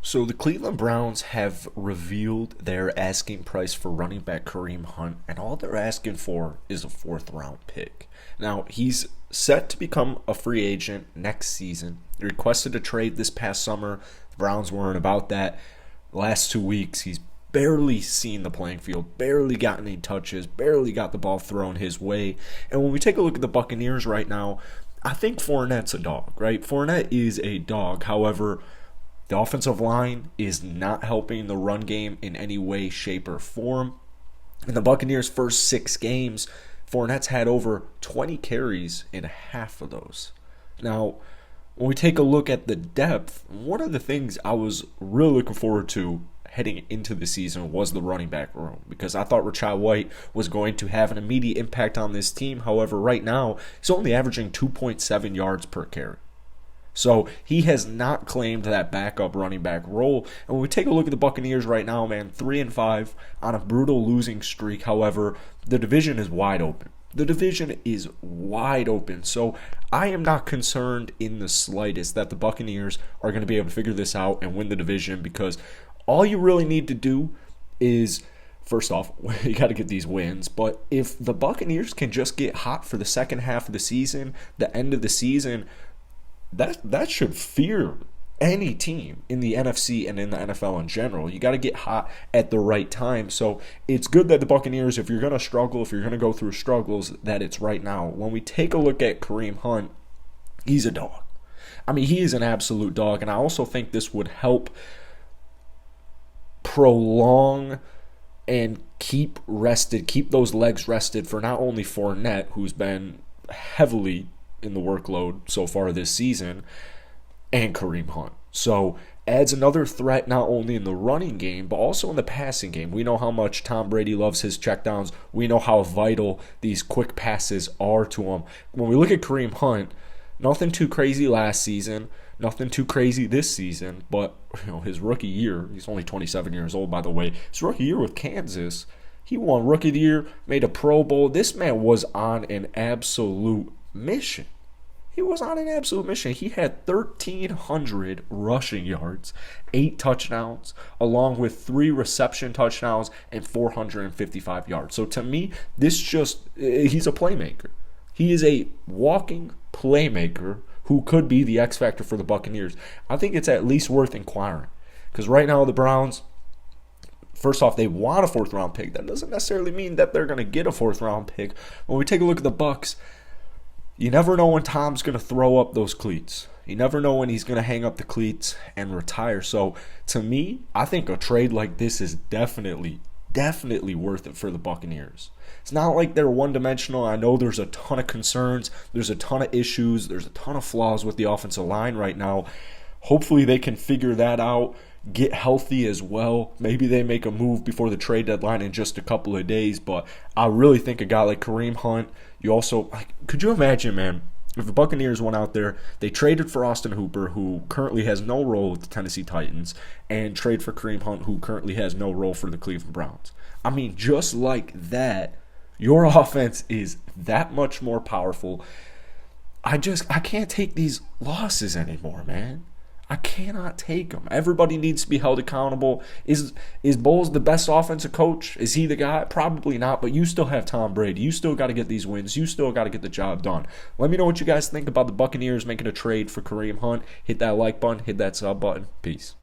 So the Cleveland Browns have revealed their asking price for running back Kareem Hunt, and all they're asking for is a fourth round pick. Now, he's set to become a free agent next season. He requested a trade this past summer. The Browns weren't about that. The last 2 weeks, he's barely seen the playing field, barely gotten any touches, barely got the ball thrown his way. And when we take a look at the Buccaneers right now, I think Fournette's a dog, right? Fournette is a dog. However, the offensive line is not helping the run game in any way, shape, or form. In the Buccaneers' first 6 games, Fournette's had over 20 carries in half of those. Now, when we take a look at the depth, one of the things I was really looking forward to heading into the season was the running back room, because I thought Rachaad White was going to have an immediate impact on this team. However, right now, he's only averaging 2.7 yards per carry. So he has not claimed that backup running back role. And when we take a look at the Buccaneers right now, man, 3-5 on a brutal losing streak. However, the division is wide open. The division is wide open. So I am not concerned in the slightest that the Buccaneers are going to be able to figure this out and win the division, because all you really need to do is, first off, you got to get these wins. But if the Buccaneers can just get hot for the second half of the season, the end of the season, that should fear any team in the NFC and in the NFL in general. You got to get hot at the right time. So it's good that the Buccaneers, if you're going to struggle, if you're going to go through struggles, that it's right now. When we take a look at Kareem Hunt, he's a dog. I mean, he is an absolute dog. And I also think this would help prolong and keep those legs rested for not only Fournette, who's been heavily in the workload so far this season, and Kareem Hunt. So adds another threat not only in the running game, but also in the passing game. We know how much Tom Brady loves his checkdowns. We know how vital these quick passes are to him. When we look at Kareem Hunt, nothing too crazy last season, nothing too crazy this season, but his rookie year, he's only 27 years old, by the way, his rookie year with Kansas, he won Rookie of the Year, made a Pro Bowl. This man was on an absolute mission. He was on an absolute mission. He had 1,300 rushing yards, 8 touchdowns, along with 3 reception touchdowns and 455 yards. So to me, he's a playmaker. He is a walking playmaker who could be the X factor for the Buccaneers. I think it's at least worth inquiring, because right now the Browns, first off, they want a 4th round pick. That doesn't necessarily mean that they're going to get a 4th round pick. When we take a look at the Bucs, you never know when Tom's going to throw up those cleats. You never know when he's going to hang up the cleats and retire. So, to me, I think a trade like this is definitely worth it for the Buccaneers. It's not like they're one-dimensional. I know there's a ton of concerns. There's a ton of issues. There's a ton of flaws with the offensive line right now. Hopefully they can figure that out, get healthy as well. Maybe they make a move before the trade deadline in just a couple of days. But I really think a guy like Kareem Hunt, could you imagine, man, if the Buccaneers went out there, they traded for Austin Hooper, who currently has no role with the Tennessee Titans, and trade for Kareem Hunt, who currently has no role for the Cleveland Browns. I mean, just like that, your offense is that much more powerful. I can't take these losses anymore, man. I cannot take them. Everybody needs to be held accountable. Is Bowles the best offensive coach? Is he the guy? Probably not, but you still have Tom Brady. You still got to get these wins. You still got to get the job done. Let me know what you guys think about the Buccaneers making a trade for Kareem Hunt. Hit that like button. Hit that sub button. Peace.